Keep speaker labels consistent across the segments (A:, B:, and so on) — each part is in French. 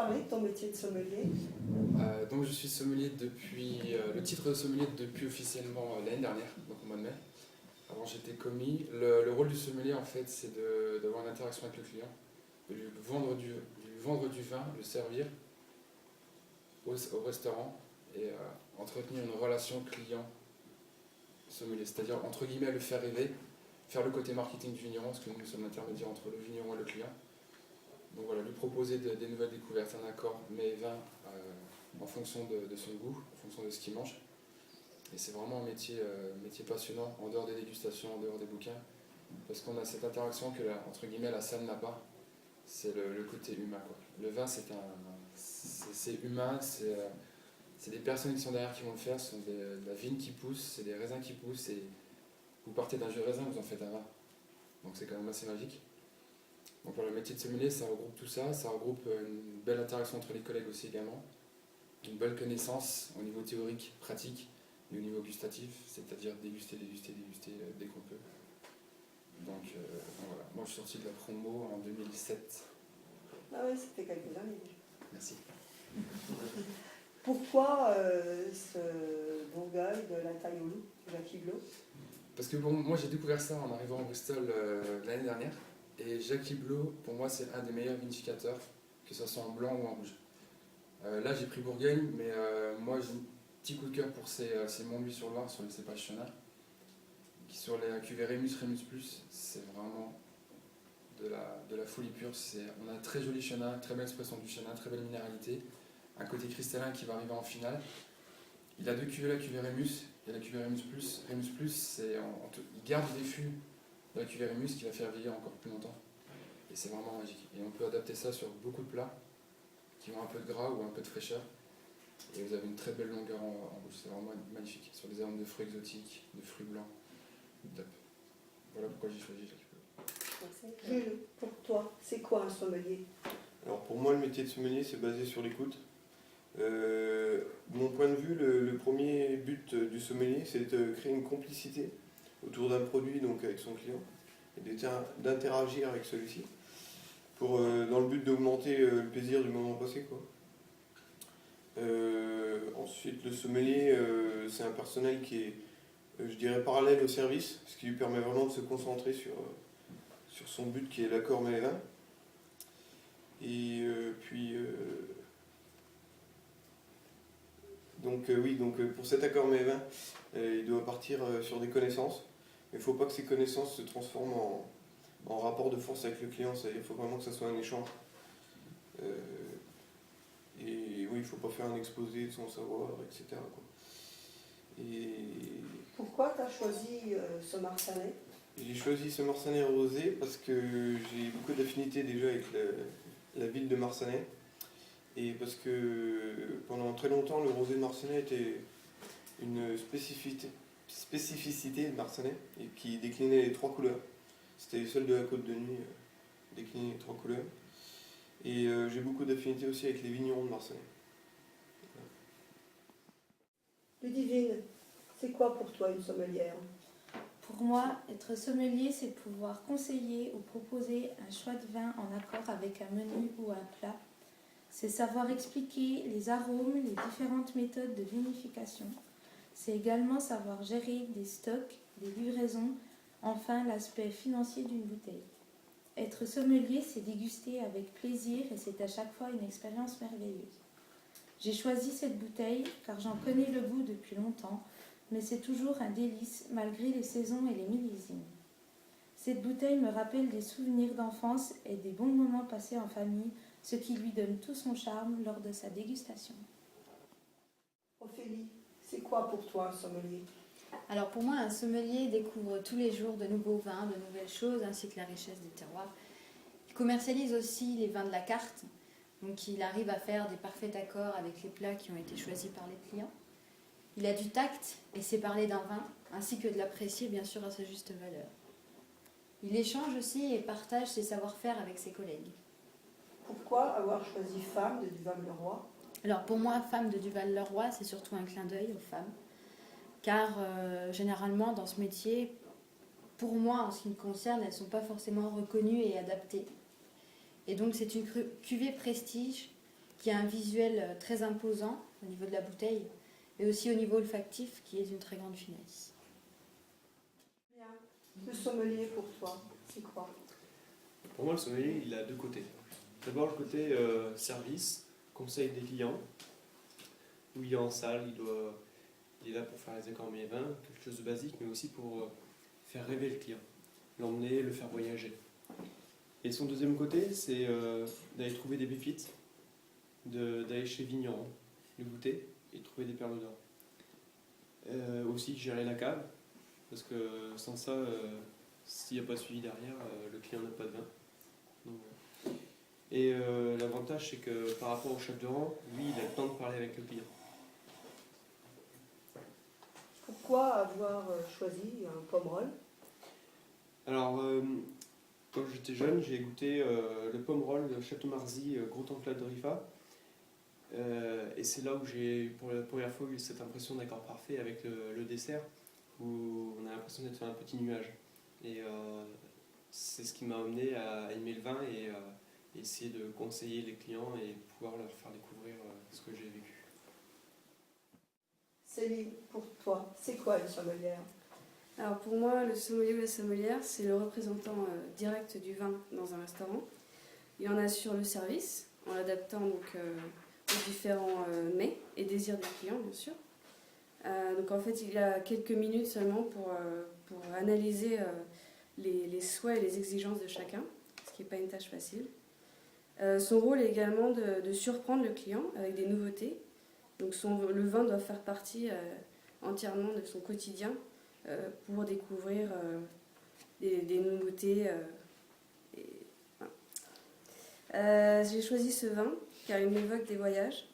A: parler de ton métier de sommelier?
B: Donc je suis sommelier depuis, le titre de sommelier depuis officiellement l'année dernière, donc au mois de mai. Avant j'étais commis. Le rôle du sommelier en fait c'est d'avoir une interaction avec le client, de lui vendre du vin, le servir au restaurant et entretenir une relation client-sommelier, c'est-à-dire entre guillemets le faire rêver, faire le côté marketing du vigneron, parce que nous sommes l'intermédiaire entre le vigneron et le client. Donc voilà, lui proposer des nouvelles découvertes, un accord mets et vin en fonction de son goût, en fonction de ce qu'il mange. Et c'est vraiment un métier passionnant, en dehors des dégustations, en dehors des bouquins, parce qu'on a cette interaction que entre guillemets la salle n'a pas, c'est le côté humain, quoi. Le vin c'est humain, c'est des personnes qui sont derrière qui vont le faire, ce sont de la vigne qui pousse, c'est des raisins qui poussent, et vous partez d'un jus raisin, vous en faites un vin. Donc c'est quand même assez magique. Donc voilà, le métier de sommelier, ça regroupe tout ça, ça regroupe une belle interaction entre les collègues aussi également, une belle connaissance au niveau théorique, pratique, et au niveau gustatif, c'est-à-dire déguster dès qu'on peut. Donc voilà, moi je suis sorti de la promo en 2007.
A: Ah oui, c'était quelques années déjà.
B: Merci.
A: Pourquoi ce bon gars de la taille au loup, Jacques Hublot?
B: Parce que bon, moi j'ai découvert ça en arrivant à Bristol l'année dernière. Et Jacques Hublot, pour moi, c'est un des meilleurs vinificateurs, que ce soit en blanc ou en rouge. Là, j'ai pris Bourgogne, mais moi, j'ai un petit coup de cœur pour ces Montluis-sur-Loire, sur les cépages chenin, qui sur les cuvées Rémus Plus, c'est vraiment de la folie pure. On a un très joli chenin, très belle expression du chenin, très belle minéralité, un côté cristallin qui va arriver en finale. Il a deux cuvées, la cuvée Rémus et la cuvée Rémus Plus. Rémus Plus, il garde des fûts de la cuvée Rémus qui va faire vieillir encore plus longtemps. Et c'est vraiment magique. Et on peut adapter ça sur beaucoup de plats qui ont un peu de gras ou un peu de fraîcheur. Et vous avez une très belle longueur en bouche. C'est vraiment magnifique. Sur des arômes de fruits exotiques, de fruits blancs. Top. Voilà pourquoi j'ai choisi Jacques Hublot.
A: Jules, pour toi, c'est quoi un sommelier?
C: Alors pour moi, le métier de sommelier, c'est basé sur l'écoute. De mon point de vue, le premier but du sommelier, c'est de créer une complicité autour d'un produit, donc avec son client, et d'interagir avec celui-ci, dans le but d'augmenter le plaisir du moment passé, quoi. Ensuite, le sommelier, c'est un personnel qui est, je dirais, parallèle au service, ce qui lui permet vraiment de se concentrer sur son but qui est l'accord mets et vin. Et donc pour cet accord mets et vin, il doit partir sur des connaissances. Mais il ne faut pas que ces connaissances se transforment en rapport de force avec le client, c'est-à-dire qu'il faut vraiment que ça soit un échange. Et oui, il ne faut pas faire un exposé de son savoir, etc., quoi. Et
A: Pourquoi tu as choisi ce Marsanais?
C: j'ai choisi ce Marsanais rosé parce que j'ai beaucoup d'affinités déjà avec la ville de Marsanais. Et parce que pendant très longtemps, le rosé de Marsanais était une spécificité de Marsanais et qui déclinait les trois couleurs. C'était le seul de la Côte de Nuit décliner les trois couleurs. Et j'ai beaucoup d'affinités aussi avec les vignerons de Marsanais.
A: Ludivine, c'est quoi pour toi une sommelière?
D: Pour moi, être sommelier, c'est pouvoir conseiller ou proposer un choix de vin en accord avec un menu ou un plat. C'est savoir expliquer les arômes, les différentes méthodes de vinification. C'est également savoir gérer des stocks, des livraisons, enfin l'aspect financier d'une bouteille. Être sommelier, c'est déguster avec plaisir et c'est à chaque fois une expérience merveilleuse. J'ai choisi cette bouteille car j'en connais le goût depuis longtemps, mais c'est toujours un délice malgré les saisons et les millésimes. Cette bouteille me rappelle des souvenirs d'enfance et des bons moments passés en famille, ce qui lui donne tout son charme lors de sa dégustation.
A: Ophélie, c'est quoi pour toi un sommelier?
E: Alors pour moi, un sommelier découvre tous les jours de nouveaux vins, de nouvelles choses, ainsi que la richesse des terroirs. Il commercialise aussi les vins de la carte, donc il arrive à faire des parfaits accords avec les plats qui ont été choisis par les clients. Il a du tact et sait parler d'un vin, ainsi que de l'apprécier bien sûr à sa juste valeur. Il échange aussi et partage ses savoir-faire avec ses collègues.
A: Pourquoi avoir choisi Femme de Duval-le-Roi?
E: Alors pour moi, Femme de Duval-le-Roi, c'est surtout un clin d'œil aux femmes. Car généralement dans ce métier, pour moi en ce qui me concerne, elles ne sont pas forcément reconnues et adaptées. Et donc c'est une cuvée prestige qui a un visuel très imposant au niveau de la bouteille, et aussi au niveau olfactif qui est d'une très grande finesse.
A: Bien. Le sommelier pour toi, c'est quoi?
F: Pour moi, le sommelier, il a deux côtés. D'abord, le côté service, conseil des clients, où il est en salle, il est là pour faire les accords mes vins, quelque chose de basique, mais aussi pour faire rêver le client, l'emmener, le faire voyager. Et son deuxième côté, c'est d'aller trouver des pépites, d'aller chez vignerons, les goûter et trouver des perles d'or. Aussi gérer la cave, parce que sans ça, s'il n'y a pas de suivi derrière, le client n'a pas de vin. Donc, et l'avantage, c'est que par rapport au chef de rang, lui, il a le temps de parler avec le client.
A: Pourquoi avoir choisi un pomerol?
F: Alors, quand j'étais jeune, j'ai goûté le pomerol de Château Marzy, Gros Temple de Rifa. Et c'est là où j'ai, pour la première fois, eu cette impression d'accord parfait avec le dessert, où on a l'impression d'être sur un petit nuage. Et c'est ce qui m'a amené à aimer le vin et essayer de conseiller les clients et pouvoir leur faire découvrir ce que j'ai vécu.
A: Céline, pour toi, c'est quoi le sommelier?
G: Alors pour moi, le sommelier ou la sommelière, c'est le représentant direct du vin dans un restaurant. Il en assure le service en l'adaptant donc aux différents mets et désirs des clients, bien sûr. Donc en fait, il a quelques minutes seulement pour analyser les souhaits et les exigences de chacun, ce qui n'est pas une tâche facile. Son rôle est également de surprendre le client avec des nouveautés. Donc le vin doit faire partie entièrement de son quotidien pour découvrir des nouveautés. Voilà. J'ai choisi ce vin car il m'évoque des voyages,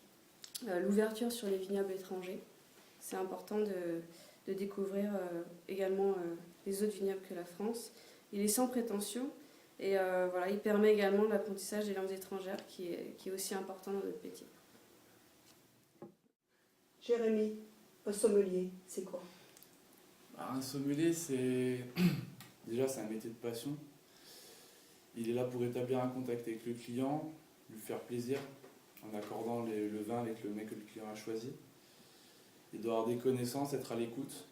G: l'ouverture sur les vignobles étrangers. C'est important de découvrir également les autres vignobles que la France. Il est sans prétention et voilà, il permet également l'apprentissage des langues étrangères qui est aussi important dans notre métier.
A: Jérémy, un sommelier, c'est quoi?
H: Un sommelier, c'est déjà c'est un métier de passion. Il est là pour établir un contact avec le client, lui faire plaisir en accordant le vin avec le mec que le client a choisi. Il doit avoir des connaissances, être à l'écoute.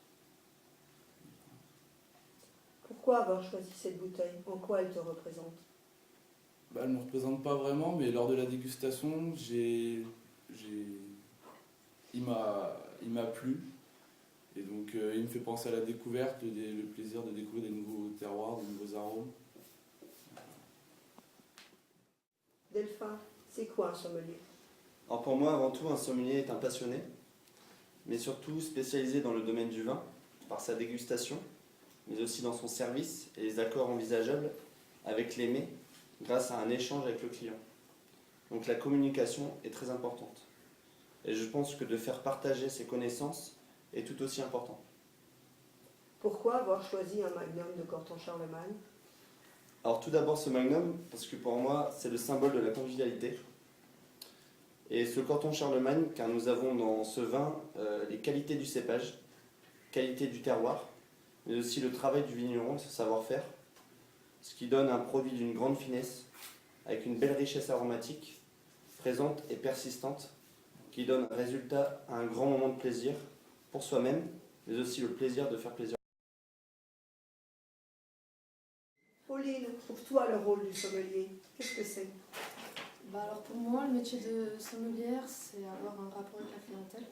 A: Pourquoi avoir choisi cette bouteille? En quoi elle te représente?
H: Elle ne me représente pas vraiment, mais lors de la dégustation, il m'a plu. Et donc il me fait penser à la découverte, le plaisir de découvrir des nouveaux terroirs, des nouveaux arômes.
A: Delphin, c'est quoi un sommelier?
I: Alors pour moi, avant tout, un sommelier est un passionné, mais surtout spécialisé dans le domaine du vin, par sa dégustation, mais aussi dans son service et les accords envisageables avec les mets, grâce à un échange avec le client. Donc la communication est très importante. Et je pense que de faire partager ses connaissances est tout aussi important.
A: Pourquoi avoir choisi un magnum de Corton Charlemagne?
I: Alors tout d'abord ce magnum, parce que pour moi c'est le symbole de la convivialité. Et ce Corton Charlemagne, car nous avons dans ce vin les qualités du cépage, qualité du terroir, mais aussi le travail du vigneron et son savoir-faire, ce qui donne un produit d'une grande finesse, avec une belle richesse aromatique, présente et persistante, qui donne résultat à un grand moment de plaisir pour soi-même, mais aussi le plaisir de faire plaisir.
A: Pauline, pour toi, le rôle du sommelier, qu'est-ce que c'est?
J: Alors pour moi, le métier de sommelière, c'est avoir un rapport avec la clientèle.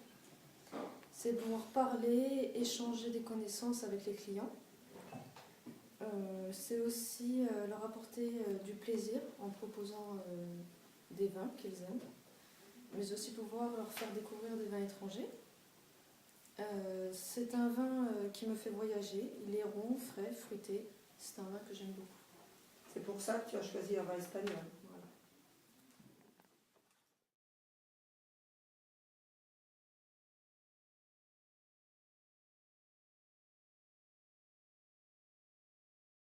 J: C'est pouvoir parler, échanger des connaissances avec les clients. C'est aussi leur apporter du plaisir en proposant des vins qu'ils aiment, mais aussi pouvoir leur faire découvrir des vins étrangers. C'est un vin qui me fait voyager. Il est rond, frais, fruité. C'est un vin que j'aime beaucoup.
A: C'est pour ça que tu as choisi un vin espagnol.